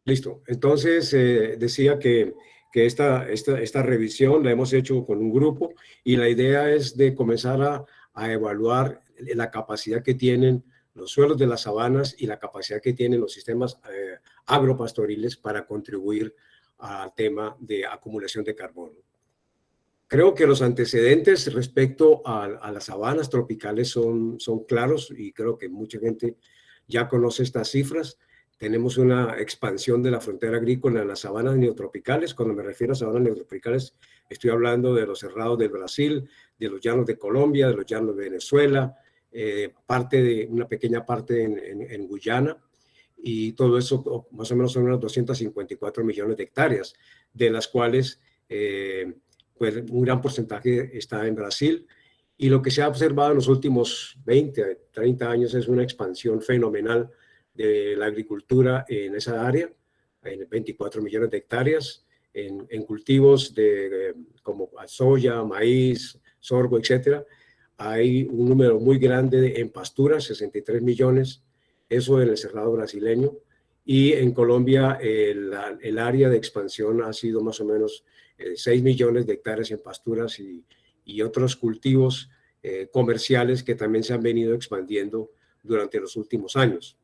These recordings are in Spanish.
Listo. Entonces, decía que esta revisión la hemos hecho con un grupo y la idea es de comenzar a evaluar la capacidad que tienen los suelos de las sabanas y la capacidad que tienen los sistemas agropastoriles para contribuir al tema de acumulación de carbono. Creo que los antecedentes respecto a las sabanas tropicales son claros y creo que mucha gente ya conoce estas cifras. Tenemos una expansión de la frontera agrícola en las sabanas neotropicales. Cuando me refiero a sabanas neotropicales, estoy hablando de los cerrados del Brasil, de los llanos de Colombia, de los llanos de Venezuela, una pequeña parte en Guyana, y todo eso más o menos son unos 254 millones de hectáreas, de las cuales pues un gran porcentaje está en Brasil. Y lo que se ha observado en los últimos 20, 30 años es una expansión fenomenal de la agricultura en esa área, en 24 millones de hectáreas, en cultivos como soya, maíz, sorgo, etcétera. Hay un número muy grande en pasturas, 63 millones, eso en el cerrado brasileño. Y en Colombia el área de expansión ha sido más o menos 6 millones de hectáreas en pasturas y otros cultivos comerciales que también se han venido expandiendo durante los últimos años.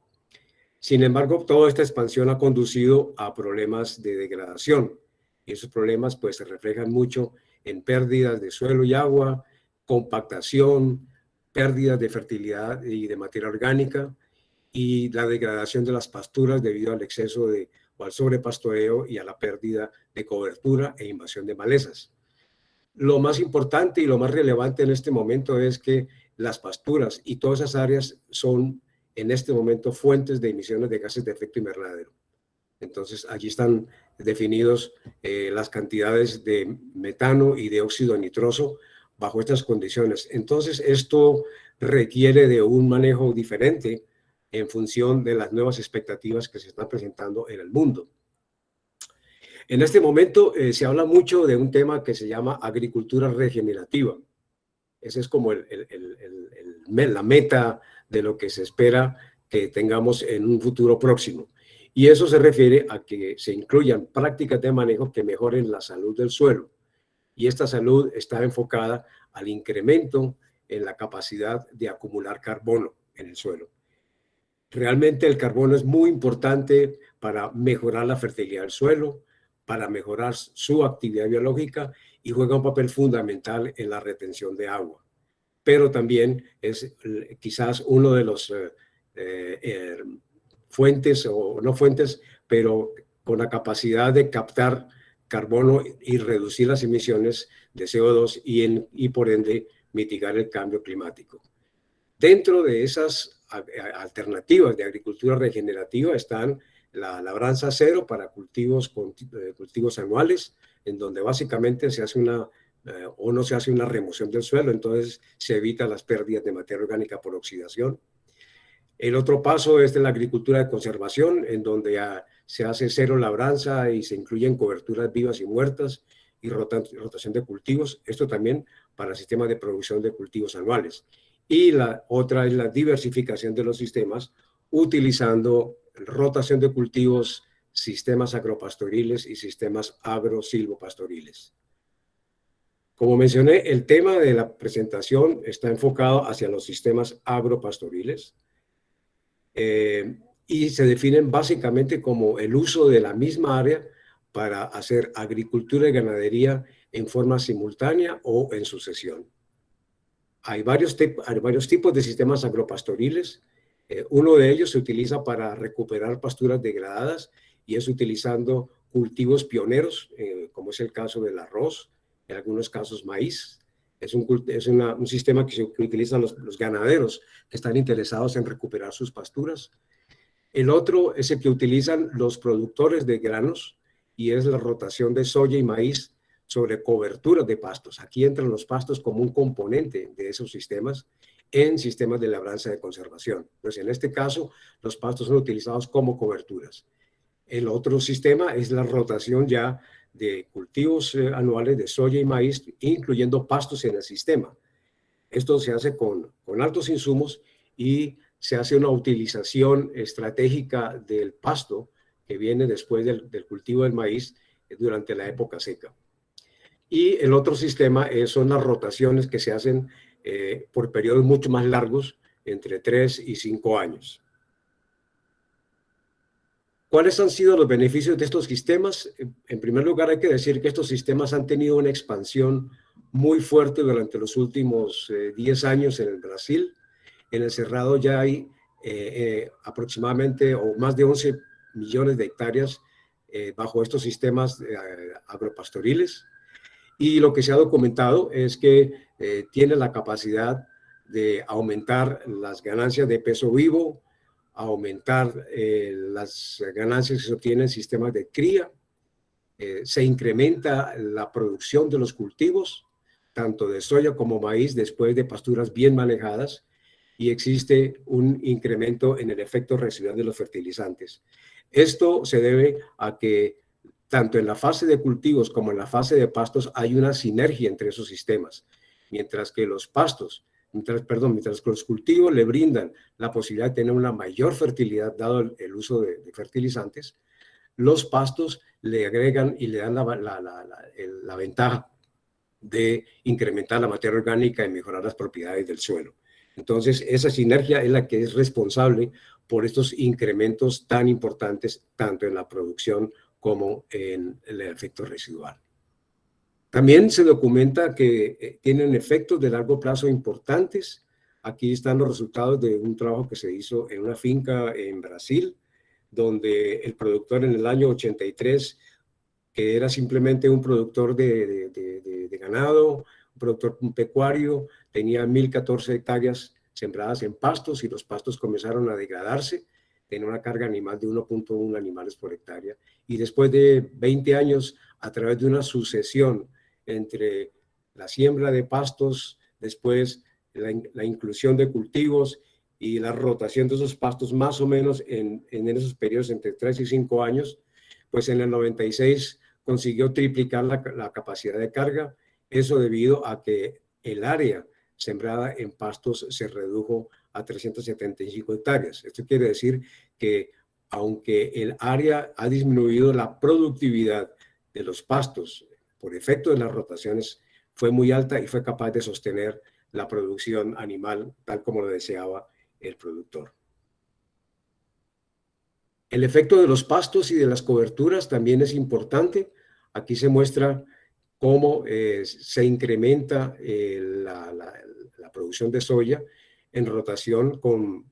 Sin embargo, toda esta expansión ha conducido a problemas de degradación y esos problemas pues se reflejan mucho en pérdidas de suelo y agua, compactación, pérdidas de fertilidad y de materia orgánica y la degradación de las pasturas debido al exceso o al sobrepastoreo y a la pérdida de cobertura e invasión de malezas. Lo más importante y lo más relevante en este momento es que las pasturas y todas esas áreas son en este momento fuentes de emisiones de gases de efecto invernadero. Entonces, allí están definidos las cantidades de metano y de óxido nitroso bajo estas condiciones. Entonces, esto requiere de un manejo diferente en función de las nuevas expectativas que se están presentando en el mundo. En este momento se habla mucho de un tema que se llama agricultura regenerativa. Esa es como la meta de lo que se espera que tengamos en un futuro próximo. Y eso se refiere a que se incluyan prácticas de manejo que mejoren la salud del suelo. Y esta salud está enfocada al incremento en la capacidad de acumular carbono en el suelo. Realmente el carbono es muy importante para mejorar la fertilidad del suelo, para mejorar su actividad biológica y juega un papel fundamental en la retención de agua. Pero también es quizás uno de los fuentes, o no fuentes, pero con la capacidad de captar carbono y reducir las emisiones de CO2 y por ende mitigar el cambio climático. Dentro de esas alternativas de agricultura regenerativa están la labranza cero para cultivos anuales, en donde básicamente se hace o no se hace una remoción del suelo, entonces se evita las pérdidas de materia orgánica por oxidación. El otro paso es de la agricultura de conservación, en donde se hace cero labranza y se incluyen coberturas vivas y muertas y rotación de cultivos. Esto también para sistemas de producción de cultivos anuales. Y la otra es la diversificación de los sistemas, utilizando rotación de cultivos, sistemas agropastoriles y sistemas agro-silvopastoriles. Como mencioné, el tema de la presentación está enfocado hacia los sistemas agropastoriles y se definen básicamente como el uso de la misma área para hacer agricultura y ganadería en forma simultánea o en sucesión. Hay varios tipos de sistemas agropastoriles. Uno de ellos se utiliza para recuperar pasturas degradadas y es utilizando cultivos pioneros, como es el caso del arroz, en algunos casos maíz. Es un sistema que utilizan los ganaderos que están interesados en recuperar sus pasturas. El otro es el que utilizan los productores de granos y es la rotación de soya y maíz sobre coberturas de pastos. Aquí entran los pastos como un componente de esos sistemas en sistemas de labranza de conservación. Pues en este caso, los pastos son utilizados como coberturas. El otro sistema es la rotación ya de cultivos anuales de soya y maíz, incluyendo pastos en el sistema. Esto se hace con altos insumos y se hace una utilización estratégica del pasto que viene después del cultivo del maíz durante la época seca. Y el otro sistema son las rotaciones que se hacen por periodos mucho más largos, entre 3 y 5 años. ¿Cuáles han sido los beneficios de estos sistemas? En primer lugar, hay que decir que estos sistemas han tenido una expansión muy fuerte durante los últimos 10 años en el Brasil. En el Cerrado ya hay aproximadamente o más de 11 millones de hectáreas bajo estos sistemas agropastoriles. Y lo que se ha documentado es que tiene la capacidad de aumentar las ganancias de peso vivo, aumentar las ganancias que se obtienen en sistemas de cría, se incrementa la producción de los cultivos, tanto de soya como maíz, después de pasturas bien manejadas, y existe un incremento en el efecto residual de los fertilizantes. Esto se debe a que tanto en la fase de cultivos como en la fase de pastos hay una sinergia entre esos sistemas, mientras que los pastos, mientras que los cultivos le brindan la posibilidad de tener una mayor fertilidad dado el uso de fertilizantes, los pastos le agregan y le dan la ventaja de incrementar la materia orgánica y mejorar las propiedades del suelo. Entonces, esa sinergia es la que es responsable por estos incrementos tan importantes, tanto en la producción como en el efecto residual. También se documenta que tienen efectos de largo plazo importantes. Aquí están los resultados de un trabajo que se hizo en una finca en Brasil, donde el productor en el año 83, que era simplemente un productor de ganado, un productor pecuario, tenía 1.014 hectáreas sembradas en pastos y los pastos comenzaron a degradarse, tenía una carga animal de 1.1 animales por hectárea. Y después de 20 años, a través de una sucesión entre la siembra de pastos, después la inclusión de cultivos y la rotación de esos pastos más o menos en esos periodos entre 3 y 5 años, pues en el 96 consiguió triplicar la capacidad de carga, eso debido a que el área sembrada en pastos se redujo a 375 hectáreas. Esto quiere decir que aunque el área ha disminuido, la productividad de los pastos por efecto de las rotaciones fue muy alta y fue capaz de sostener la producción animal tal como lo deseaba el productor. El efecto de los pastos y de las coberturas también es importante. Aquí se muestra cómo se incrementa la producción de soya en rotación con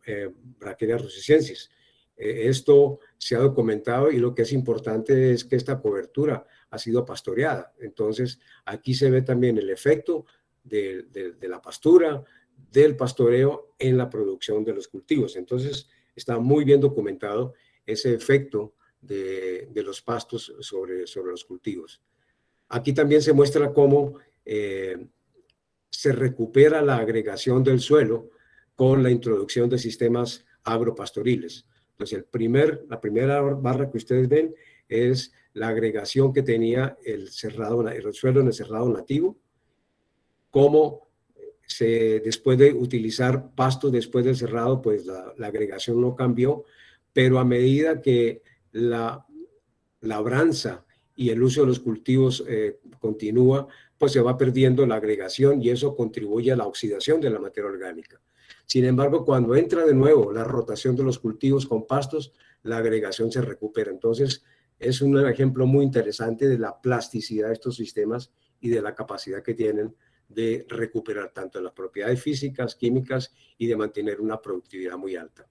Brachiaria russiensis. Esto se ha documentado y lo que es importante es que esta cobertura ha sido pastoreada. Entonces, aquí se ve también el efecto de la pastura, del pastoreo en la producción de los cultivos. Entonces, está muy bien documentado ese efecto de los pastos sobre los cultivos. Aquí también se muestra cómo se recupera la agregación del suelo con la introducción de sistemas agropastoriles. Entonces, la primera barra que ustedes ven es la agregación que tenía el suelo en el cerrado nativo, cómo después de utilizar pastos después del cerrado, pues la agregación no cambió, pero a medida que la labranza y el uso de los cultivos continúa, pues se va perdiendo la agregación y eso contribuye a la oxidación de la materia orgánica. Sin embargo, cuando entra de nuevo la rotación de los cultivos con pastos, la agregación se recupera. Entonces, es un ejemplo muy interesante de la plasticidad de estos sistemas y de la capacidad que tienen de recuperar tanto las propiedades físicas, químicas y de mantener una productividad muy alta.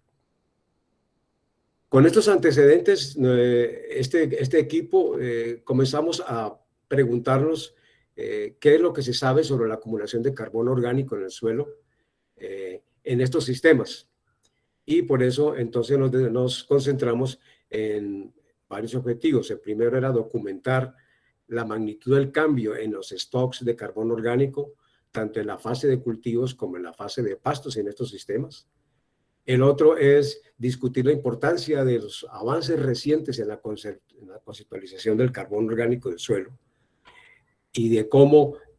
Con estos antecedentes, este equipo comenzamos a preguntarnos qué es lo que se sabe sobre la acumulación de carbono orgánico en el suelo en estos sistemas. Y por eso entonces nos concentramos en varios objetivos. El primero era documentar la magnitud del cambio en los stocks de carbono orgánico, tanto en la fase de cultivos como en la fase de pastos en estos sistemas. El otro es discutir la importancia de los avances recientes en la conceptualización del carbono orgánico del suelo y de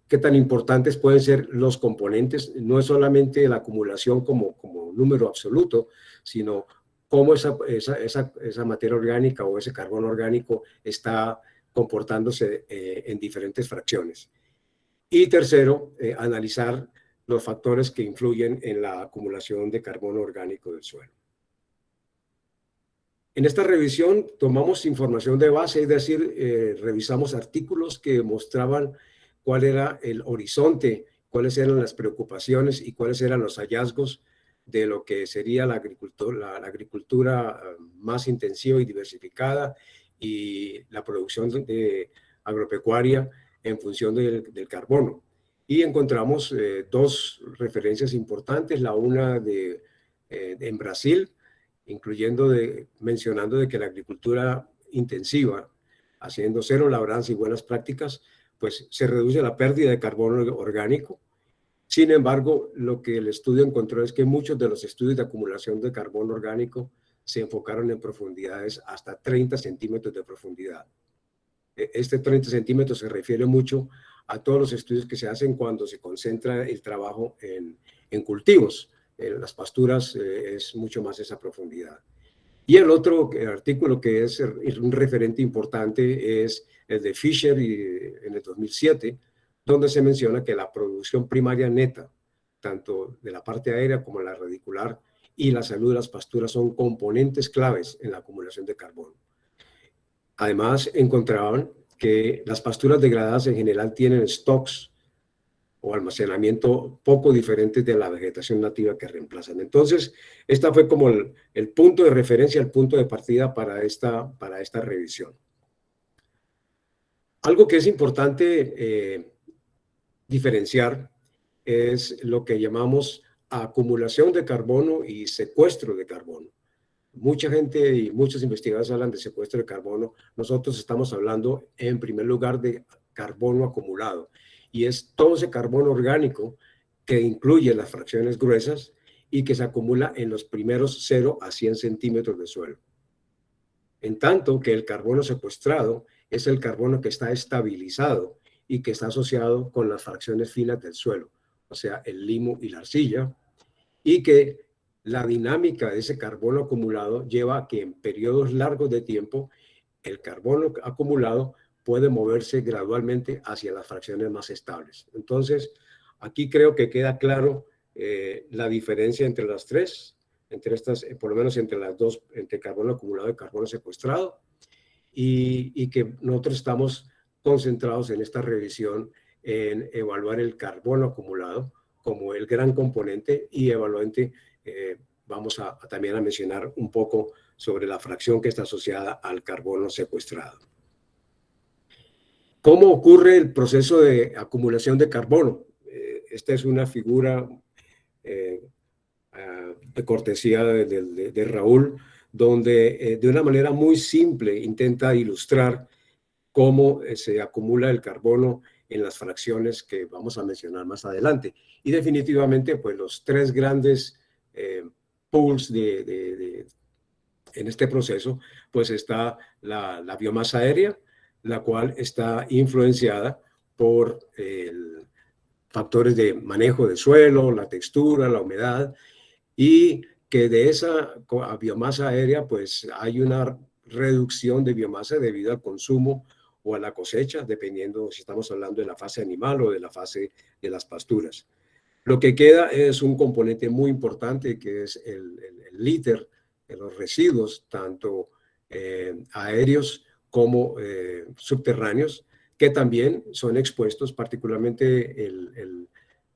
qué tan importantes pueden ser los componentes, no es solamente la acumulación como número absoluto, sino cómo esa materia orgánica o ese carbono orgánico está comportándose en diferentes fracciones. Y tercero, analizar los factores que influyen en la acumulación de carbono orgánico del suelo. En esta revisión tomamos información de base, es decir, revisamos artículos que mostraban cuál era el horizonte, cuáles eran las preocupaciones y cuáles eran los hallazgos de lo que sería la agricultura más intensiva y diversificada y la producción agropecuaria en función del carbono. Y encontramos dos referencias importantes, la una en Brasil, mencionando de que la agricultura intensiva, haciendo cero labranza y buenas prácticas, pues se reduce la pérdida de carbono orgánico. Sin embargo, lo que el estudio encontró es que muchos de los estudios de acumulación de carbono orgánico se enfocaron en profundidades hasta 30 centímetros de profundidad. Este 30 centímetros se refiere mucho a todos los estudios que se hacen cuando se concentra el trabajo en cultivos. En las pasturas es mucho más esa profundidad. Y el otro artículo que es un referente importante es el de Fisher en el 2007, donde se menciona que la producción primaria neta, tanto de la parte aérea como la radicular, y la salud de las pasturas son componentes claves en la acumulación de carbono. Además, encontraban que las pasturas degradadas en general tienen stocks o almacenamiento poco diferentes de la vegetación nativa que reemplazan. Entonces, esta fue como el punto de referencia, el punto de partida para esta revisión. Algo que es importante diferenciar es lo que llamamos acumulación de carbono y secuestro de carbono. Mucha gente y muchos investigadores hablan de secuestro de carbono. Nosotros estamos hablando en primer lugar de carbono acumulado, y es todo ese carbono orgánico que incluye las fracciones gruesas y que se acumula en los primeros 0 a 100 centímetros de suelo. En tanto que el carbono secuestrado es el carbono que está estabilizado y que está asociado con las fracciones finas del suelo, o sea, el limo y la arcilla, y que la dinámica de ese carbono acumulado lleva a que en periodos largos de tiempo el carbono acumulado puede moverse gradualmente hacia las fracciones más estables. Entonces, aquí creo que queda claro la diferencia entre las tres, entre estas, por lo menos entre las dos, entre carbono acumulado y carbono secuestrado, y que nosotros estamos concentrados en esta revisión en evaluar el carbono acumulado como el gran componente y evaluante. Vamos también a mencionar un poco sobre la fracción que está asociada al carbono secuestrado. ¿Cómo ocurre el proceso de acumulación de carbono? Esta es una figura de cortesía de Raúl, donde de una manera muy simple intenta ilustrar cómo se acumula el carbono en las fracciones que vamos a mencionar más adelante. Y definitivamente, pues los tres grandes pools en este proceso, pues está la biomasa aérea, la cual está influenciada por factores de manejo de suelo, la textura, la humedad, y que de esa biomasa aérea pues hay una reducción de biomasa debido al consumo o a la cosecha, dependiendo si estamos hablando de la fase animal o de la fase de las pasturas. Lo que queda es un componente muy importante que es el litter de los residuos, tanto aéreos como subterráneos, que también son expuestos, particularmente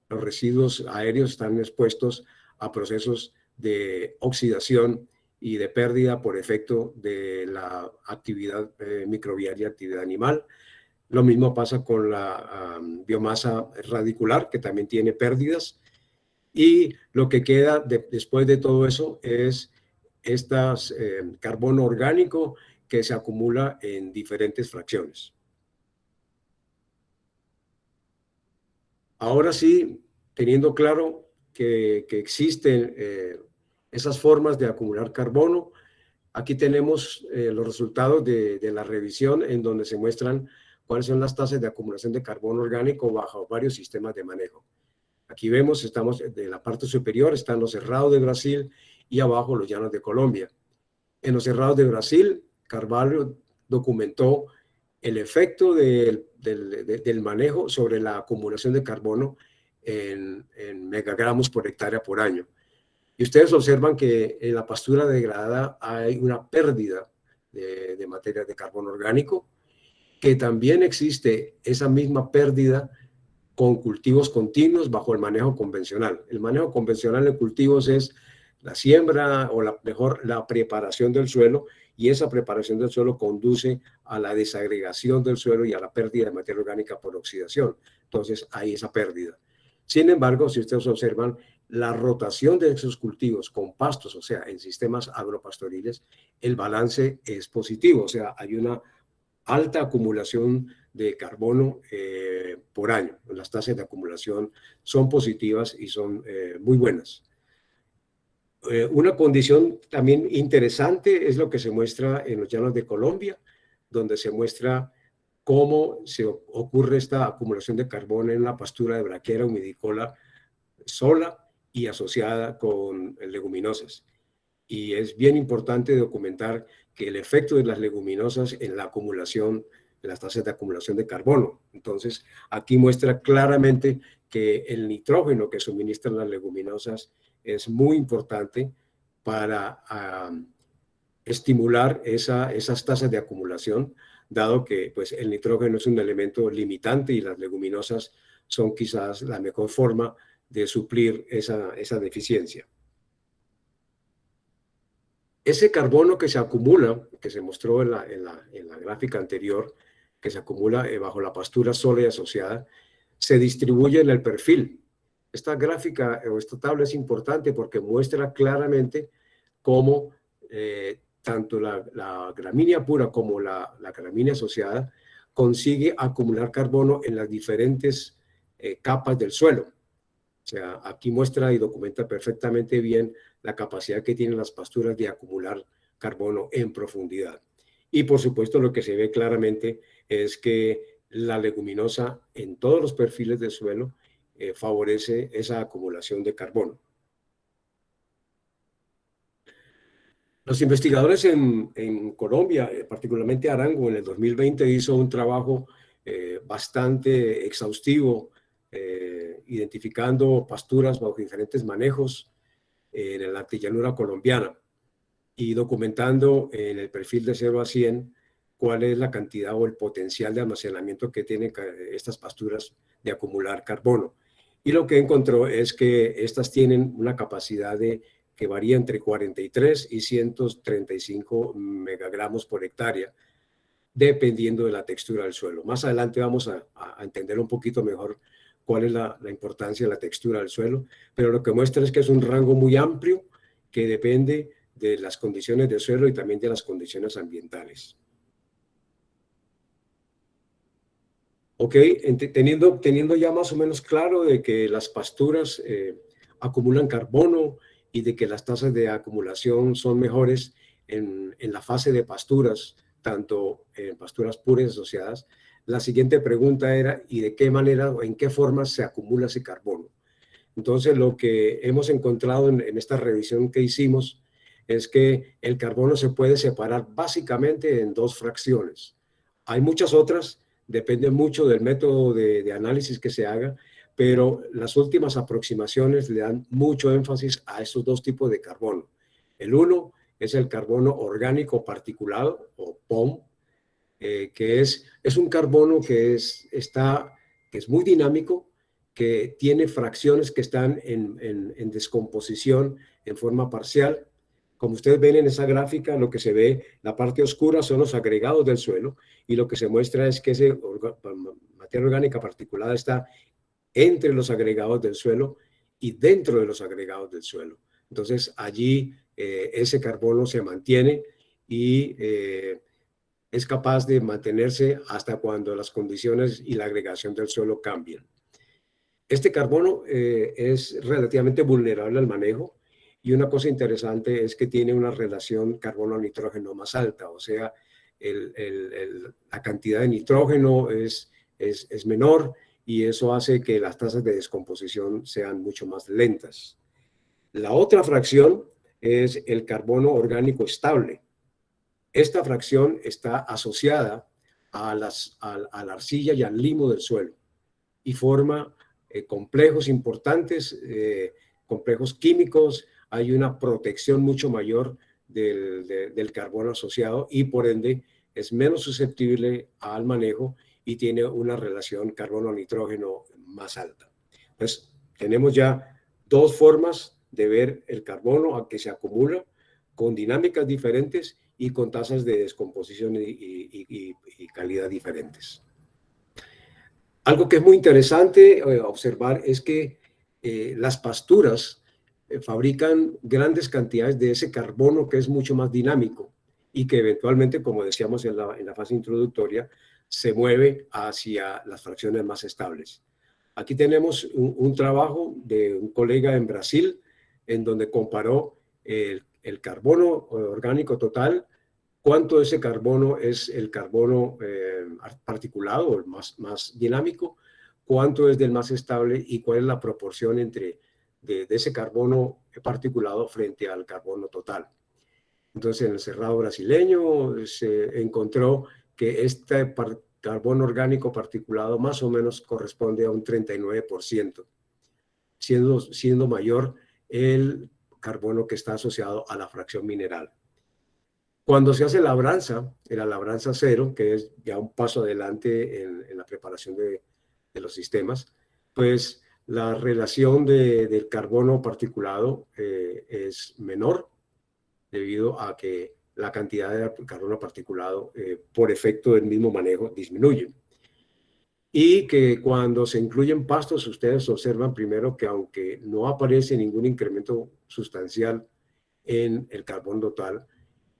los residuos aéreos están expuestos a procesos de oxidación y de pérdida por efecto de la actividad microbiana, actividad animal. Lo mismo pasa con la biomasa radicular, que también tiene pérdidas. Y lo que queda después de todo eso es carbono orgánico que se acumula en diferentes fracciones. Ahora sí, teniendo claro que existen esas formas de acumular carbono, aquí tenemos los resultados de la revisión en donde se muestran cuáles son las tasas de acumulación de carbono orgánico bajo varios sistemas de manejo. Aquí vemos, estamos de la parte superior, están los cerrados de Brasil y abajo los llanos de Colombia. En los cerrados de Brasil, Carvalho documentó el efecto del manejo sobre la acumulación de carbono en megagramos por hectárea por año. Y ustedes observan que en la pastura degradada hay una pérdida de materia de carbono orgánico, que también existe esa misma pérdida con cultivos continuos bajo el manejo convencional. El manejo convencional en cultivos es la siembra o la preparación del suelo, y esa preparación del suelo conduce a la desagregación del suelo y a la pérdida de materia orgánica por oxidación. Entonces hay esa pérdida. Sin embargo, si ustedes observan, la rotación de esos cultivos con pastos, o sea, en sistemas agropastoriles, el balance es positivo, o sea, hay una alta acumulación de carbono por año. Las tasas de acumulación son positivas y son muy buenas. Una condición también interesante es lo que se muestra en los llanos de Colombia, donde se muestra cómo se ocurre esta acumulación de carbono en la pastura de braquiera humidícola sola y asociada con leguminosas. Y es bien importante documentar que el efecto de las leguminosas en la acumulación, en las tasas de acumulación de carbono. Entonces, aquí muestra claramente que el nitrógeno que suministran las leguminosas es muy importante para estimular esas tasas de acumulación, dado que pues, el nitrógeno es un elemento limitante y las leguminosas son quizás la mejor forma de suplir esa deficiencia. Ese carbono que se acumula, que se mostró en la gráfica anterior, que se acumula bajo la pastura sola y asociada, se distribuye en el perfil. Esta gráfica o esta tabla es importante porque muestra claramente cómo tanto la gramínea pura como la gramínea asociada consigue acumular carbono en las diferentes capas del suelo. O sea, aquí muestra y documenta perfectamente bien la capacidad que tienen las pasturas de acumular carbono en profundidad. Y por supuesto lo que se ve claramente es que la leguminosa en todos los perfiles del suelo favorece esa acumulación de carbono. Los investigadores en Colombia, particularmente Arango, en el 2020 hizo un trabajo bastante exhaustivo identificando pasturas bajo diferentes manejos en la altillanura colombiana y documentando en el perfil de 0 a 100 cuál es la cantidad o el potencial de almacenamiento que tienen estas pasturas de acumular carbono. Y lo que encontró es que estas tienen una capacidad que varía entre 43 y 135 megagramos por hectárea, dependiendo de la textura del suelo. Más adelante vamos a entender un poquito mejor cuál es la importancia de la textura del suelo, pero lo que muestra es que es un rango muy amplio que depende de las condiciones del suelo y también de las condiciones ambientales. Ok, teniendo ya más o menos claro de que las pasturas acumulan carbono y de que las tasas de acumulación son mejores en la fase de pasturas, tanto en pasturas puras y asociadas, la siguiente pregunta era, ¿y de qué manera o en qué forma se acumula ese carbono? Entonces, lo que hemos encontrado en esta revisión que hicimos es que el carbono se puede separar básicamente en dos fracciones. Hay muchas otras, depende mucho del método de análisis que se haga, pero las últimas aproximaciones le dan mucho énfasis a estos dos tipos de carbono. El uno es el carbono orgánico particulado, o POM, que es un carbono que es muy dinámico, que tiene fracciones que están en descomposición en forma parcial. Como ustedes ven en esa gráfica, lo que se ve, la parte oscura son los agregados del suelo, y lo que se muestra es que esa materia orgánica particulada está entre los agregados del suelo y dentro de los agregados del suelo. Entonces, allí ese carbono se mantiene y es capaz de mantenerse hasta cuando las condiciones y la agregación del suelo cambian. Este carbono es relativamente vulnerable al manejo, y una cosa interesante es que tiene una relación carbono-nitrógeno más alta, o sea, la cantidad de nitrógeno es menor, y eso hace que las tasas de descomposición sean mucho más lentas. La otra fracción es el carbono orgánico estable, Esta fracción está asociada a la arcilla y al limo del suelo y forma complejos importantes, complejos químicos. Hay una protección mucho mayor del carbono asociado y por ende es menos susceptible al manejo y tiene una relación carbono-nitrógeno más alta. Entonces, tenemos ya dos formas de ver el carbono a que se acumula, con dinámicas diferentes y con tasas de descomposición y calidad diferentes. Algo que es muy interesante observar es que las pasturas fabrican grandes cantidades de ese carbono que es mucho más dinámico y que eventualmente, como decíamos en la fase introductoria, se mueve hacia las fracciones más estables. Aquí tenemos un trabajo de un colega en Brasil en donde comparó el carbono orgánico total, cuánto de ese carbono es el carbono particulado, el más dinámico, cuánto es del más estable y cuál es la proporción entre de ese carbono particulado frente al carbono total. Entonces, en el cerrado brasileño se encontró que este carbono orgánico particulado más o menos corresponde a un 39%, siendo mayor el carbono que está asociado a la fracción mineral. Cuando se hace labranza cero, que es ya un paso adelante en la preparación de los sistemas, pues la relación del carbono particulado es menor debido a que la cantidad de carbono particulado por efecto del mismo manejo disminuye. Y que cuando se incluyen pastos, ustedes observan primero que aunque no aparece ningún incremento sustancial en el carbono total,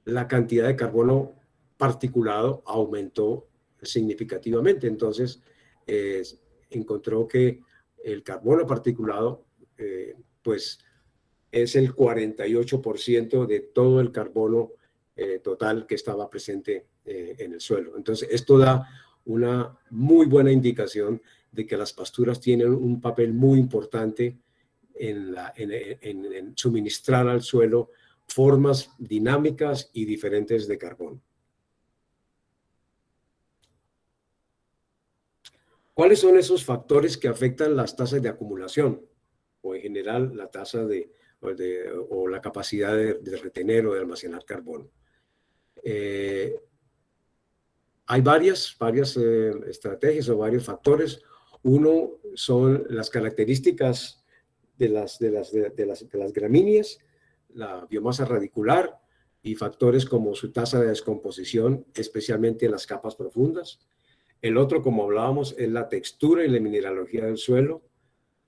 la cantidad de carbono particulado aumentó significativamente. Entonces, encontró que el carbono particulado, pues, es el 48% de todo el carbono total que estaba presente en el suelo. Entonces, esto da una muy buena indicación de que las pasturas tienen un papel muy importante en suministrar al suelo formas dinámicas y diferentes de carbono. ¿Cuáles son esos factores que afectan las tasas de acumulación o en general la tasa o la capacidad de retener o de almacenar carbono? Hay varias estrategias o varios factores. Uno son las características de las gramíneas, la biomasa radicular y factores como su tasa de descomposición, especialmente en las capas profundas. El otro, como hablábamos, es la textura y la mineralogía del suelo.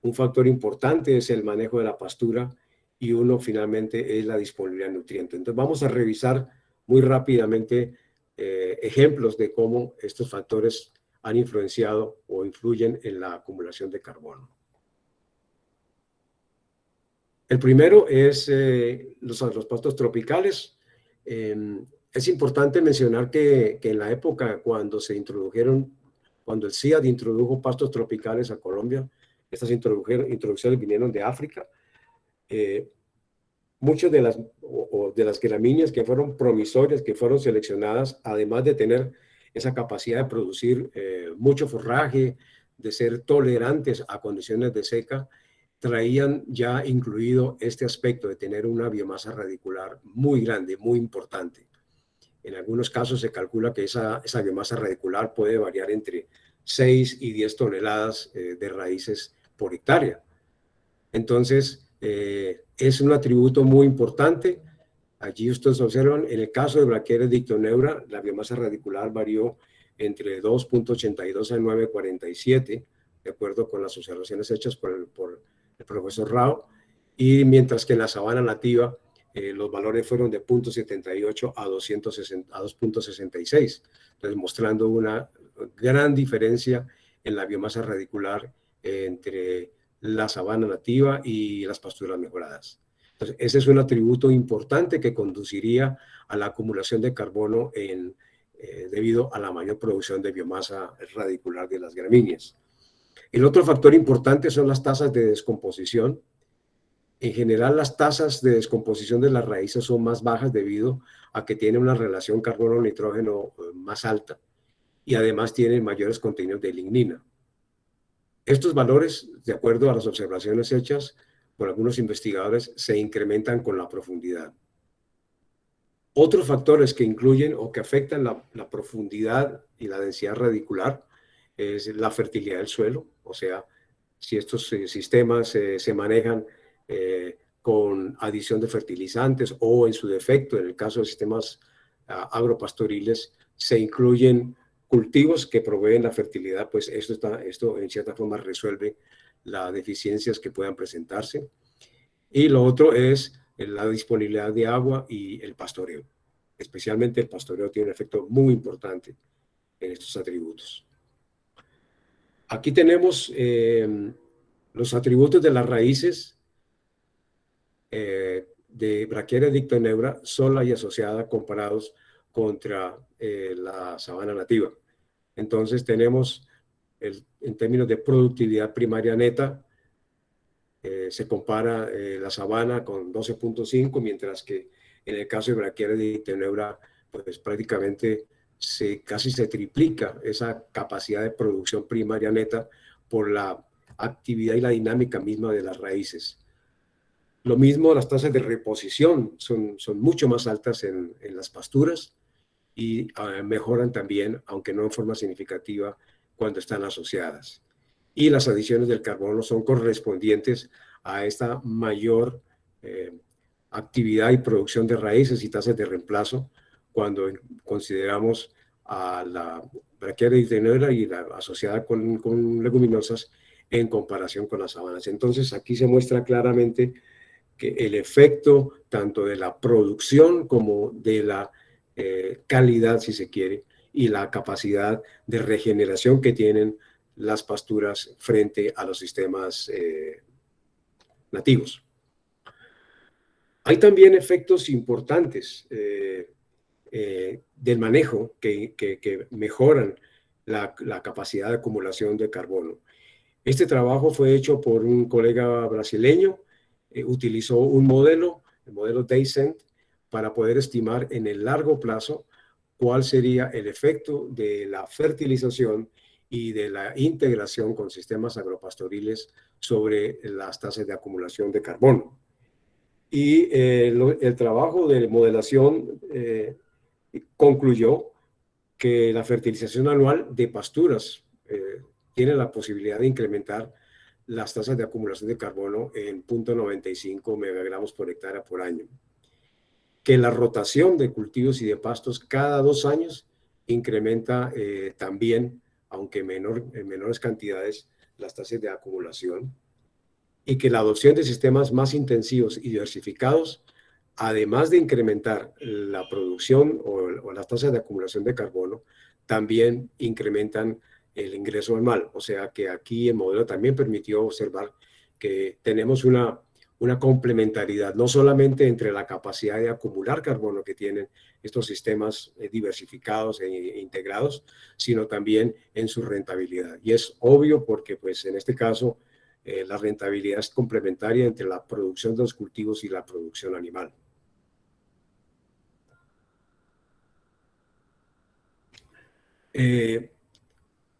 Un factor importante es el manejo de la pastura y uno finalmente es la disponibilidad de nutrientes. Entonces vamos a revisar muy rápidamente ejemplos de cómo estos factores han influenciado o influyen en la acumulación de carbono. El primero es los pastos tropicales. Es importante mencionar que en la época cuando el CIAD introdujo pastos tropicales a Colombia, estas introducciones vinieron de África. Muchas de las gramíneas que fueron promisorias, que fueron seleccionadas, además de tener esa capacidad de producir mucho forraje, de ser tolerantes a condiciones de seca, traían ya incluido este aspecto de tener una biomasa radicular muy grande, muy importante. En algunos casos se calcula que esa biomasa radicular puede variar entre 6 y 10 toneladas de raíces por hectárea. Entonces, es un atributo muy importante. Allí ustedes observan, en el caso de Brachyres dictoneura, la biomasa radicular varió entre 2.82 a 9.47, de acuerdo con las observaciones hechas por el profesor Rao, y mientras que en la sabana nativa los valores fueron de 0.78 a 2.66, entonces mostrando una gran diferencia en la biomasa radicular entre la sabana nativa y las pasturas mejoradas. Entonces, ese es un atributo importante que conduciría a la acumulación de carbono debido a la mayor producción de biomasa radicular de las gramíneas. El otro factor importante son las tasas de descomposición. En general, las tasas de descomposición de las raíces son más bajas debido a que tienen una relación carbono-nitrógeno más alta y además tienen mayores contenidos de lignina. Estos valores, de acuerdo a las observaciones hechas por algunos investigadores, se incrementan con la profundidad. Otros factores que incluyen o que afectan la profundidad y la densidad radicular es la fertilidad del suelo, o sea, si estos sistemas se manejan con adición de fertilizantes o en su defecto, en el caso de sistemas agropastoriles, se incluyen cultivos que proveen la fertilidad, pues esto en cierta forma resuelve las deficiencias que puedan presentarse. Y lo otro es la disponibilidad de agua y el pastoreo. Especialmente el pastoreo tiene un efecto muy importante en estos atributos. Aquí tenemos los atributos de las raíces de Brachiaria dictoneura sola y asociada comparados contra la sabana nativa. Entonces tenemos, en términos de productividad primaria neta, se compara la sabana con 12.5, mientras que en el caso de Brachiaria dictoneura, pues prácticamente casi se triplica esa capacidad de producción primaria neta por la actividad y la dinámica misma de las raíces. Lo mismo, las tasas de reposición son mucho más altas en las pasturas y mejoran también, aunque no en forma significativa, cuando están asociadas. Y las adiciones del carbono son correspondientes a esta mayor actividad y producción de raíces y tasas de reemplazo cuando consideramos a la Brachiaria dictoneura y la asociada con leguminosas en comparación con las sabanas. Entonces aquí se muestra claramente que el efecto tanto de la producción como de la calidad, si se quiere, y la capacidad de regeneración que tienen las pasturas frente a los sistemas nativos. Hay también efectos importantes del manejo que mejoran la capacidad de acumulación de carbono. Este trabajo fue hecho por un colega brasileño, utilizó un modelo, el modelo Dayscent, para poder estimar en el largo plazo cuál sería el efecto de la fertilización y de la integración con sistemas agropastoriles sobre las tasas de acumulación de carbono. Y el trabajo de modelación concluyó que la fertilización anual de pasturas tiene la posibilidad de incrementar las tasas de acumulación de carbono en 0.95 megagramos por hectárea por año. Que la rotación de cultivos y de pastos cada 2 años incrementa también, aunque en menores cantidades, las tasas de acumulación. Y que la adopción de sistemas más intensivos y diversificados, además de incrementar la producción o las tasas de acumulación de carbono, también incrementan el ingreso anual. O sea que aquí el modelo también permitió observar que tenemos una complementariedad, no solamente entre la capacidad de acumular carbono que tienen estos sistemas diversificados e integrados, sino también en su rentabilidad. Y es obvio porque, pues, en este caso, la rentabilidad es complementaria entre la producción de los cultivos y la producción animal.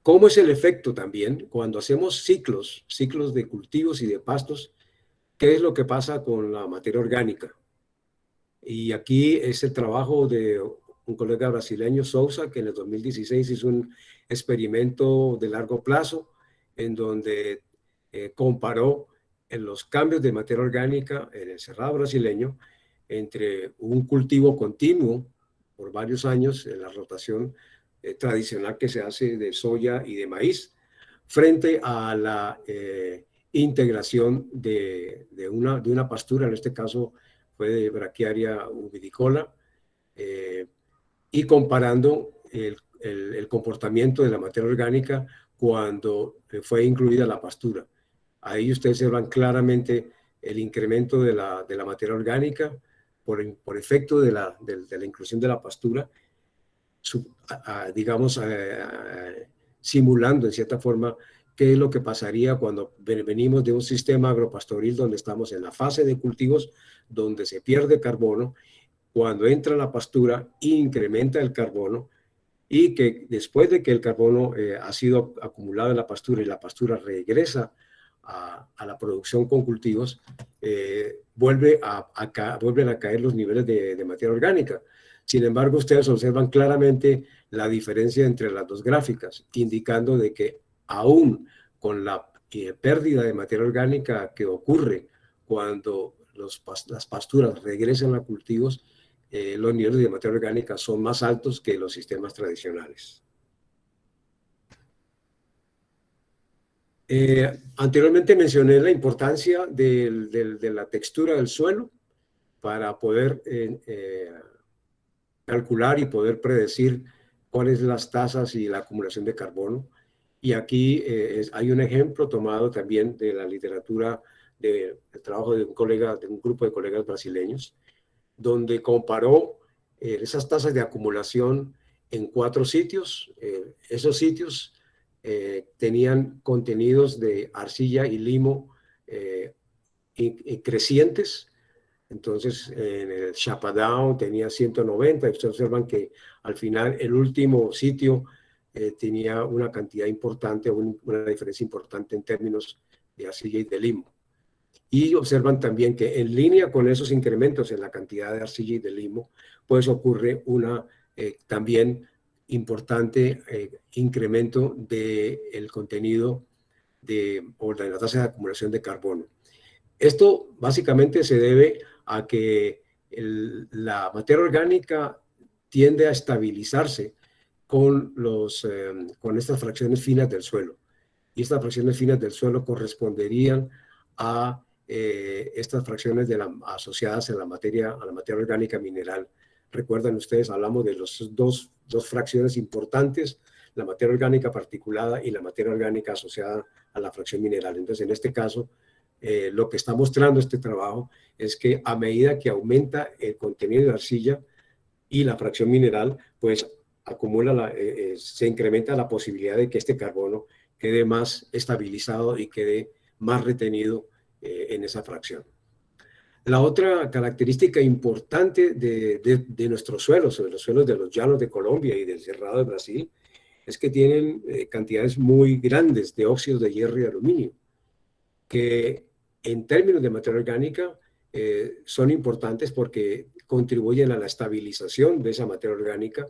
¿Cómo es el efecto también cuando hacemos ciclos de cultivos y de pastos? ¿Qué es lo que pasa con la materia orgánica? Y aquí es el trabajo de un colega brasileño, Sousa, que en el 2016 hizo un experimento de largo plazo en donde comparó en los cambios de materia orgánica en el Cerrado brasileño entre un cultivo continuo por varios años en la rotación tradicional que se hace de soya y de maíz frente a la integración de una pastura, en este caso fue de Brachiaria humidicola, y comparando el comportamiento de la materia orgánica cuando fue incluida la pastura. Ahí ustedes ven claramente el incremento de la materia orgánica por efecto de la inclusión de la pastura, digamos, simulando en cierta forma qué es lo que pasaría cuando venimos de un sistema agropastoril donde estamos en la fase de cultivos, donde se pierde carbono, cuando entra la pastura, incrementa el carbono, y que después de que el carbono ha sido acumulado en la pastura y la pastura regresa a la producción con cultivos, vuelven a caer los niveles de materia orgánica. Sin embargo, ustedes observan claramente la diferencia entre las dos gráficas, indicando de que aún con la pérdida de materia orgánica que ocurre cuando las pasturas regresan a cultivos, los niveles de materia orgánica son más altos que los sistemas tradicionales. Anteriormente mencioné la importancia de la textura del suelo para poder calcular y poder predecir cuáles son las tasas y la acumulación de carbono. Y aquí hay un ejemplo tomado también de la literatura del trabajo de un grupo de colegas brasileños, donde comparó esas tasas de acumulación en 4 sitios. Esos sitios tenían contenidos de arcilla y limo crecientes. Entonces, en el Chapadão tenía 190. Ustedes observan que al final el último sitio tenía una cantidad importante, una diferencia importante en términos de arcilla y de limo. Y observan también que en línea con esos incrementos en la cantidad de arcilla y de limo, pues ocurre una también importante incremento del contenido o de la tasa de acumulación de carbono. Esto básicamente se debe a que la materia orgánica tiende a estabilizarse con estas fracciones finas del suelo. Y estas fracciones finas del suelo corresponderían a estas fracciones asociadas a la materia orgánica mineral. Recuerdan ustedes, hablamos de los dos fracciones importantes, la materia orgánica particulada y la materia orgánica asociada a la fracción mineral. Entonces, en este caso, lo que está mostrando este trabajo es que a medida que aumenta el contenido de arcilla y la fracción mineral, pues se incrementa la posibilidad de que este carbono quede más estabilizado y quede más retenido en esa fracción. La otra característica importante de nuestros suelos, sobre los suelos de los llanos de Colombia y del Cerrado de Brasil, es que tienen cantidades muy grandes de óxidos de hierro y aluminio, que en términos de materia orgánica son importantes porque contribuyen a la estabilización de esa materia orgánica,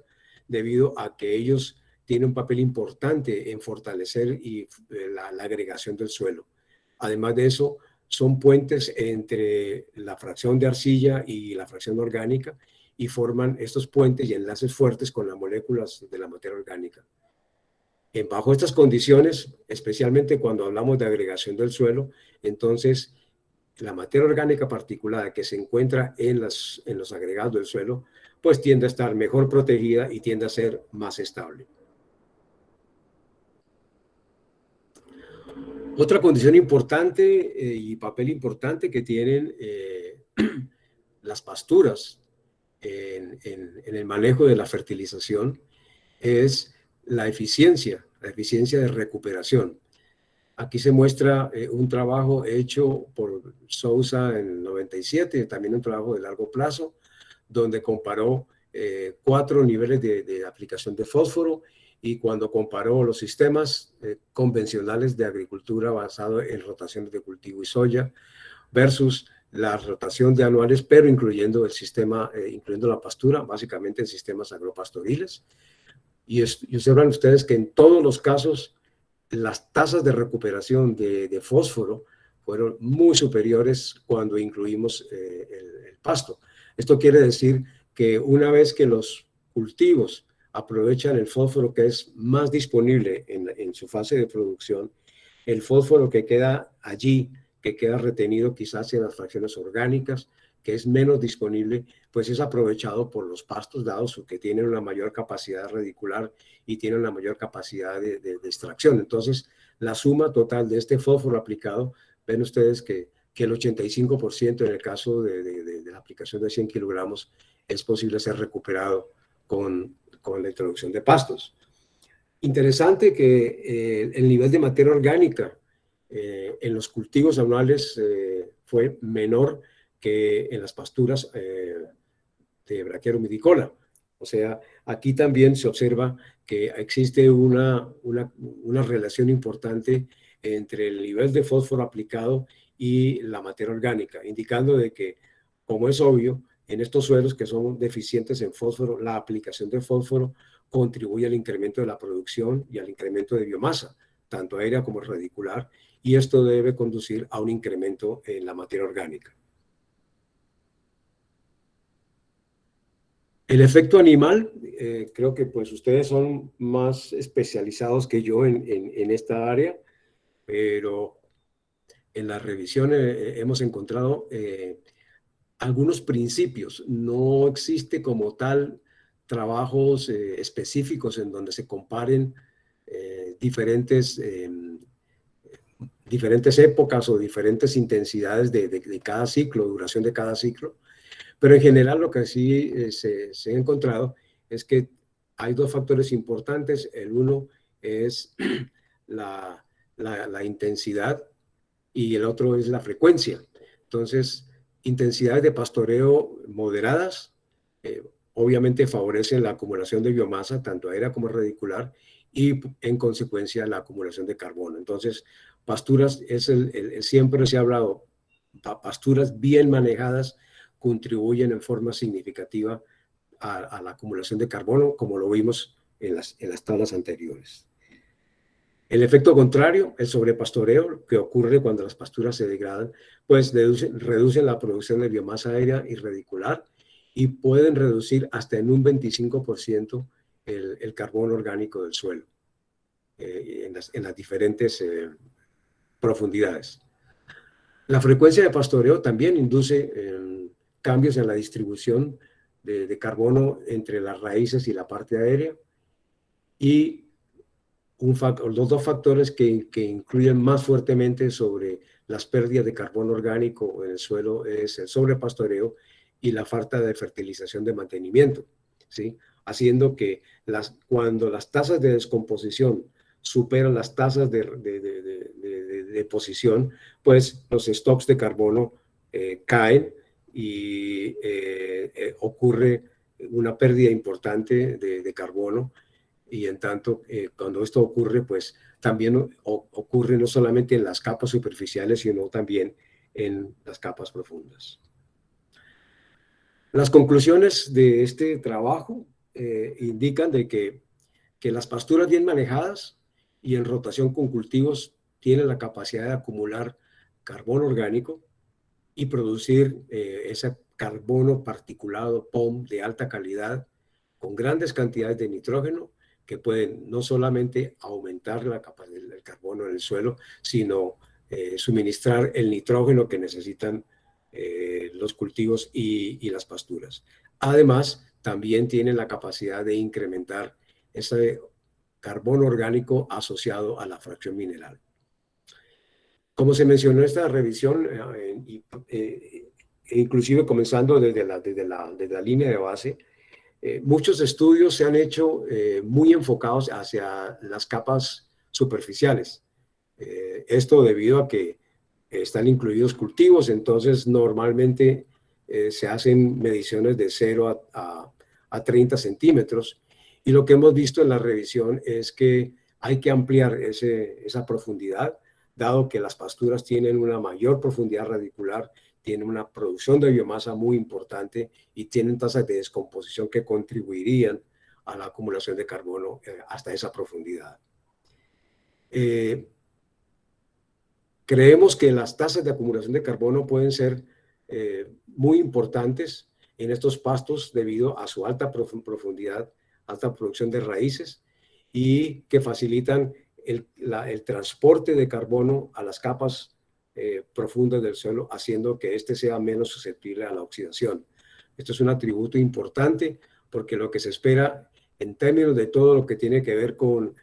debido a que ellos tienen un papel importante en fortalecer la agregación del suelo. Además de eso, son puentes entre la fracción de arcilla y la fracción orgánica, y forman estos puentes y enlaces fuertes con las moléculas de la materia orgánica. Bajo estas condiciones, especialmente cuando hablamos de agregación del suelo, entonces la materia orgánica particulada que se encuentra en los agregados del suelo, pues tiende a estar mejor protegida y tiende a ser más estable. Otra condición importante y papel importante que tienen las pasturas en el manejo de la fertilización es la eficiencia de recuperación. Aquí se muestra un trabajo hecho por Sousa en el 97, también un trabajo de largo plazo, donde comparó 4 niveles de aplicación de fósforo, y cuando comparó los sistemas convencionales de agricultura basado en rotaciones de cultivo y soya versus la rotación de anuales, pero incluyendo incluyendo la pastura, básicamente en sistemas agropastoriles. Y observan ustedes que en todos los casos las tasas de recuperación de fósforo fueron muy superiores cuando incluimos el pasto. Esto quiere decir que una vez que los cultivos aprovechan el fósforo que es más disponible en su fase de producción, el fósforo que queda allí, que queda retenido quizás en las fracciones orgánicas, que es menos disponible, pues es aprovechado por los pastos, dados que tienen una mayor capacidad radicular y tienen una mayor capacidad de extracción. Entonces, la suma total de este fósforo aplicado, ven ustedes que el 85% en el caso de la aplicación de 100 kilogramos es posible ser recuperado con la introducción de pastos. Interesante que el nivel de materia orgánica en los cultivos anuales fue menor que en las pasturas de Brachiaria humidicola. O sea, aquí también se observa que existe una relación importante entre el nivel de fósforo aplicado y la materia orgánica, indicando de que, como es obvio, en estos suelos que son deficientes en fósforo, la aplicación de fósforo contribuye al incremento de la producción y al incremento de biomasa, tanto aérea como radicular, y esto debe conducir a un incremento en la materia orgánica. El efecto animal, creo que pues ustedes son más especializados que yo en esta área, pero en la revisión hemos encontrado algunos principios. No existe como tal trabajos específicos en donde se comparen diferentes épocas o diferentes intensidades de cada ciclo, duración de cada ciclo. Pero en general lo que sí se ha encontrado es que hay dos factores importantes. El uno es la intensidad y el otro es la frecuencia. Entonces, intensidades de pastoreo moderadas eh, obviamente favorecen la acumulación de biomasa, tanto aérea como radicular, y en consecuencia la acumulación de carbono. Entonces, pasturas, siempre se ha hablado, pasturas bien manejadas contribuyen en forma significativa a la acumulación de carbono, como lo vimos en las tablas anteriores. El efecto contrario, el sobrepastoreo, que ocurre cuando las pasturas se degradan, pues reducen la producción de biomasa aérea y radicular y pueden reducir hasta en un 25% el carbono orgánico del suelo en las diferentes profundidades. La frecuencia de pastoreo también induce cambios en la distribución de carbono entre las raíces y la parte aérea, y los dos factores que influyen más fuertemente sobre las pérdidas de carbono orgánico en el suelo es el sobrepastoreo y la falta de fertilización de mantenimiento, ¿sí? Haciendo que cuando las tasas de descomposición superan las tasas de deposición, pues los stocks de carbono caen y ocurre una pérdida importante de carbono. Y en tanto, cuando esto ocurre, pues también ocurre no solamente en las capas superficiales, sino también en las capas profundas. Las conclusiones de este trabajo indican de que las pasturas bien manejadas y en rotación con cultivos tienen la capacidad de acumular carbono orgánico y producir ese carbono particulado POM de alta calidad con grandes cantidades de nitrógeno que pueden no solamente aumentar la capacidad del carbono en el suelo, sino suministrar el nitrógeno que necesitan los cultivos y las pasturas. Además, también tienen la capacidad de incrementar ese carbono orgánico asociado a la fracción mineral. Como se mencionó en esta revisión, inclusive comenzando desde la línea de base, muchos estudios se han hecho muy enfocados hacia las capas superficiales. Esto debido a que están incluidos cultivos, entonces normalmente se hacen mediciones de 0 a 30 centímetros. Y lo que hemos visto en la revisión es que hay que ampliar esa profundidad, dado que las pasturas tienen una mayor profundidad radicular, tienen una producción de biomasa muy importante y tienen tasas de descomposición que contribuirían a la acumulación de carbono hasta esa profundidad. Creemos que las tasas de acumulación de carbono pueden ser muy importantes en estos pastos debido a su alta profundidad, alta producción de raíces, y que facilitan el transporte de carbono a las capas profundas del suelo, haciendo que éste sea menos susceptible a la oxidación. Esto es un atributo importante porque lo que se espera en términos de todo lo que tiene que ver con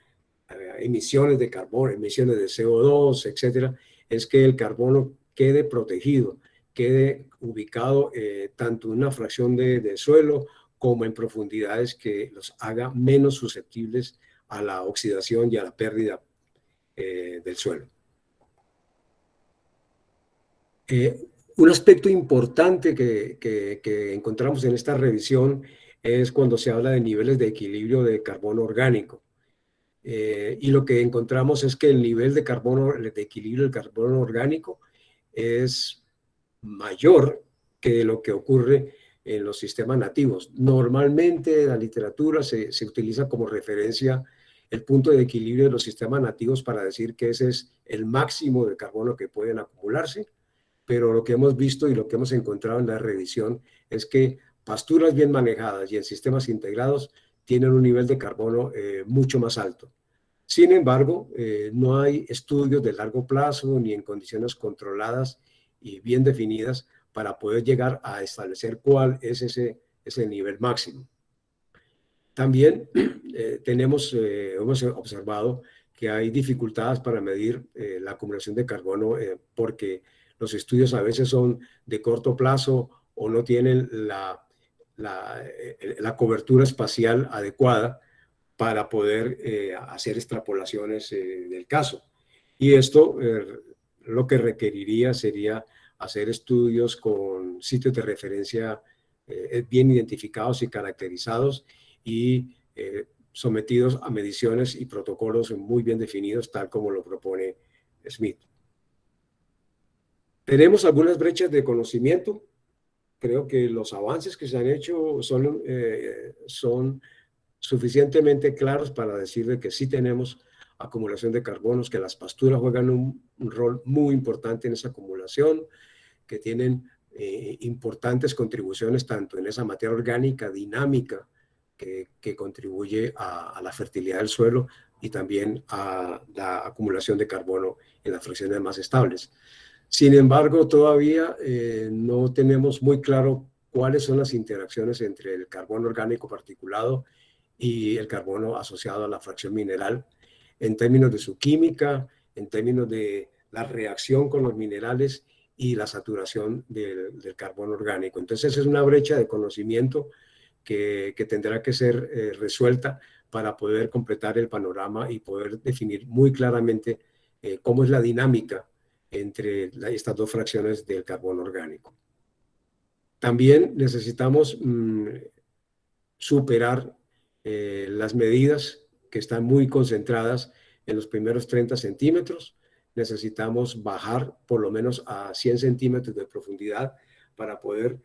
emisiones de carbono, emisiones de CO2, etcétera, es que el carbono quede protegido, quede ubicado tanto en una fracción de suelo como en profundidades que los haga menos susceptibles a la oxidación y a la pérdida del suelo. Un aspecto importante que encontramos en esta revisión es cuando se habla de niveles de equilibrio de carbono orgánico. Y lo que encontramos es que el nivel de equilibrio del carbono orgánico es mayor que lo que ocurre en los sistemas nativos. Normalmente en la literatura se utiliza como referencia el punto de equilibrio de los sistemas nativos para decir que ese es el máximo de carbono que pueden acumularse, pero lo que hemos visto y lo que hemos encontrado en la revisión es que pasturas bien manejadas y en sistemas integrados tienen un nivel de carbono mucho más alto. Sin embargo, no hay estudios de largo plazo ni en condiciones controladas y bien definidas para poder llegar a establecer cuál es ese nivel máximo. También hemos observado que hay dificultades para medir la acumulación de carbono porque los estudios a veces son de corto plazo o no tienen la cobertura espacial adecuada para poder hacer extrapolaciones del caso. Y esto lo que requeriría sería hacer estudios con sitios de referencia bien identificados y caracterizados y sometidos a mediciones y protocolos muy bien definidos, tal como lo propone Smith. Tenemos algunas brechas de conocimiento. Creo que los avances que se han hecho son suficientemente claros para decir que sí tenemos acumulación de carbonos, que las pasturas juegan un rol muy importante en esa acumulación, que tienen importantes contribuciones tanto en esa materia orgánica dinámica que contribuye a la fertilidad del suelo y también a la acumulación de carbono en las fracciones más estables. Sin embargo, todavía no tenemos muy claro cuáles son las interacciones entre el carbono orgánico particulado y el carbono asociado a la fracción mineral, en términos de su química, en términos de la reacción con los minerales y la saturación del carbono orgánico. Entonces es una brecha de conocimiento que tendrá que ser resuelta para poder completar el panorama y poder definir muy claramente cómo es la dinámica entre estas dos fracciones del carbono orgánico. También necesitamos superar las medidas que están muy concentradas en los primeros 30 centímetros. Necesitamos bajar por lo menos a 100 centímetros de profundidad para poder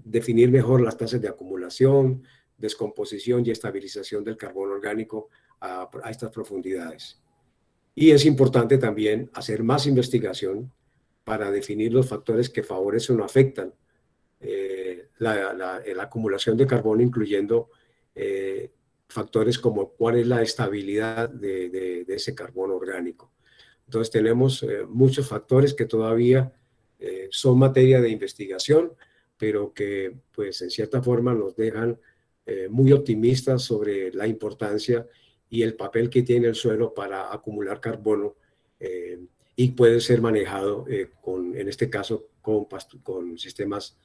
definir mejor las tasas de acumulación, descomposición y estabilización del carbono orgánico a estas profundidades. Y es importante también hacer más investigación para definir los factores que favorecen o afectan la acumulación de carbono, incluyendo factores como cuál es la estabilidad de ese carbono orgánico. Entonces tenemos muchos factores que todavía son materia de investigación, pero que pues en cierta forma nos dejan muy optimistas sobre la importancia y el papel que tiene el suelo para acumular carbono y puede ser manejado en este caso con sistemas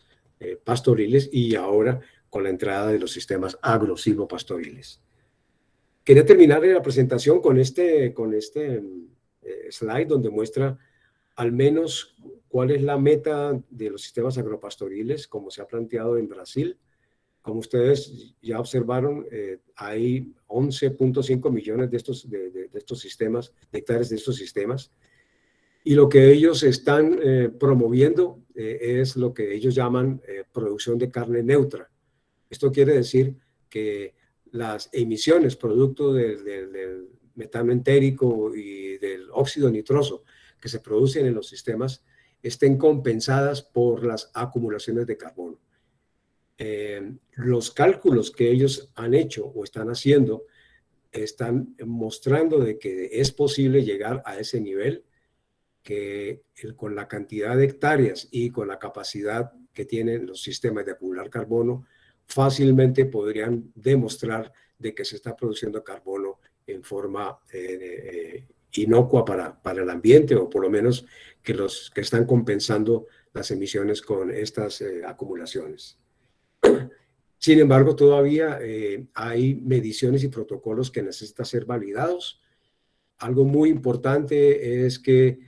pastoriles y ahora con la entrada de los sistemas agro-silvopastoriles. Quería terminar la presentación con este slide donde muestra al menos cuál es la meta de los sistemas agropastoriles, como se ha planteado en Brasil. Como ustedes ya observaron, hay 11.5 millones de estos sistemas, de hectáreas de estos sistemas, y lo que ellos están promoviendo es lo que ellos llaman producción de carne neutra. Esto quiere decir que las emisiones producto del metano entérico y del óxido nitroso que se producen en los sistemas estén compensadas por las acumulaciones de carbono. Los cálculos que ellos han hecho o están haciendo están mostrando de que es posible llegar a ese nivel, que con la cantidad de hectáreas y con la capacidad que tienen los sistemas de acumular carbono, fácilmente podrían demostrar de que se está produciendo carbono en forma inocua para el ambiente, o por lo menos que están compensando las emisiones con estas acumulaciones. Sin embargo, todavía hay mediciones y protocolos que necesitan ser validados. Algo muy importante es que,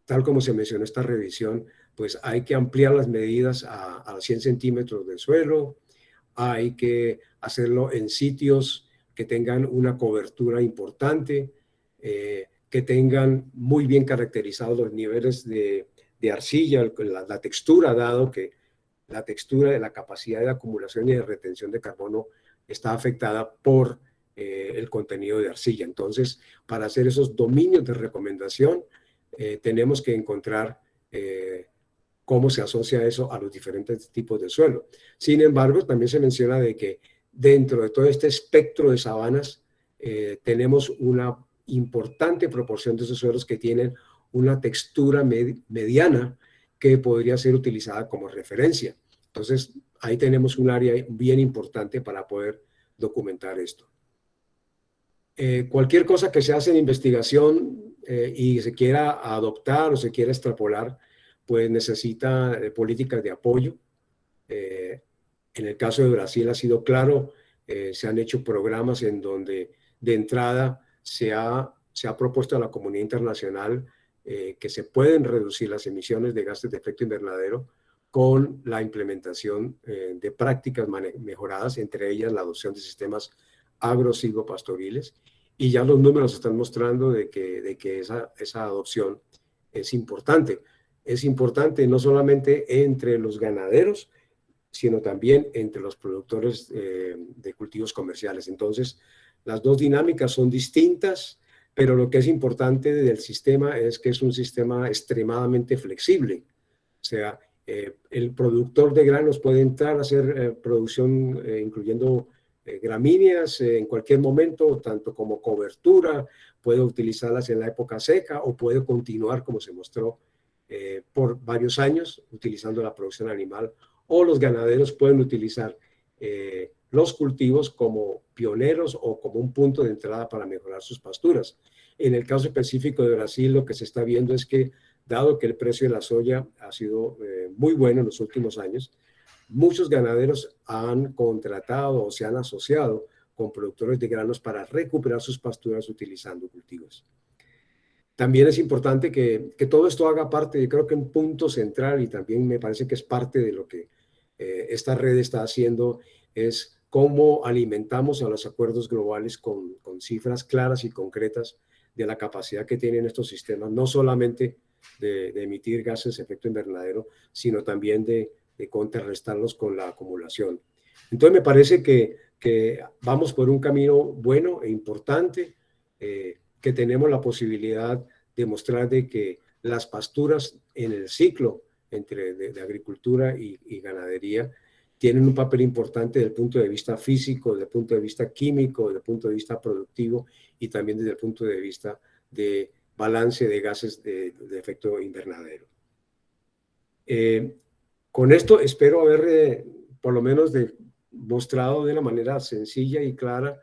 tal como se mencionó esta revisión, pues hay que ampliar las medidas a 100 centímetros de suelo, hay que hacerlo en sitios que tengan una cobertura importante, que tengan muy bien caracterizados los niveles de arcilla, la textura, dado que la textura de la capacidad de acumulación y de retención de carbono está afectada por el contenido de arcilla. Entonces, para hacer esos dominios de recomendación, tenemos que encontrar cómo se asocia eso a los diferentes tipos de suelo. Sin embargo, también se menciona de que dentro de todo este espectro de sabanas, tenemos una importante proporción de esos suelos que tienen una textura mediana que podría ser utilizada como referencia. Entonces, ahí tenemos un área bien importante para poder documentar esto. Cualquier cosa que se hace en investigación y se quiera adoptar o se quiera extrapolar, pues necesita políticas de apoyo. En el caso de Brasil ha sido claro, se han hecho programas en donde de entrada se ha propuesto a la comunidad internacional que se pueden reducir las emisiones de gases de efecto invernadero con la implementación de prácticas mejoradas, entre ellas la adopción de sistemas agro-silvopastoriles, y ya los números están mostrando de que esa adopción es importante. Es importante no solamente entre los ganaderos, sino también entre los productores de cultivos comerciales. Entonces, las dos dinámicas son distintas, pero lo que es importante del sistema es que es un sistema extremadamente flexible. O sea, el productor de granos puede entrar a hacer producción incluyendo gramíneas en cualquier momento, tanto como cobertura, puede utilizarlas en la época seca o puede continuar, como se mostró, por varios años utilizando la producción animal, o los ganaderos pueden utilizar los cultivos como pioneros o como un punto de entrada para mejorar sus pasturas. En el caso específico de Brasil, lo que se está viendo es que, dado que el precio de la soya ha sido muy bueno en los últimos años, muchos ganaderos han contratado o se han asociado con productores de granos para recuperar sus pasturas utilizando cultivos. También es importante que todo esto haga parte, yo creo que un punto central, y también me parece que es parte de lo que esta red está haciendo, es cómo alimentamos a los acuerdos globales con cifras claras y concretas de la capacidad que tienen estos sistemas, no solamente de emitir gases de efecto invernadero, sino también de contrarrestarlos con la acumulación. Entonces me parece que vamos por un camino bueno e importante, que tenemos la posibilidad de mostrar de que las pasturas en el ciclo entre de agricultura y ganadería tienen un papel importante desde el punto de vista físico, desde el punto de vista químico, desde el punto de vista productivo y también desde el punto de vista de balance de gases de efecto invernadero. Con esto espero haber por lo menos mostrado de una manera sencilla y clara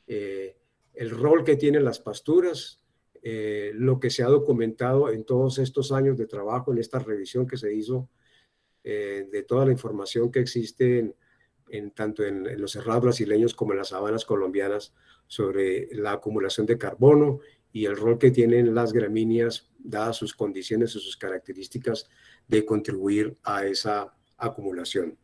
el rol que tienen las pasturas, lo que se ha documentado en todos estos años de trabajo, en esta revisión que se hizo de toda la información que existe tanto en los cerrados brasileños como en las sabanas colombianas sobre la acumulación de carbono y el rol que tienen las gramíneas, dadas sus condiciones y sus características, de contribuir a esa acumulación.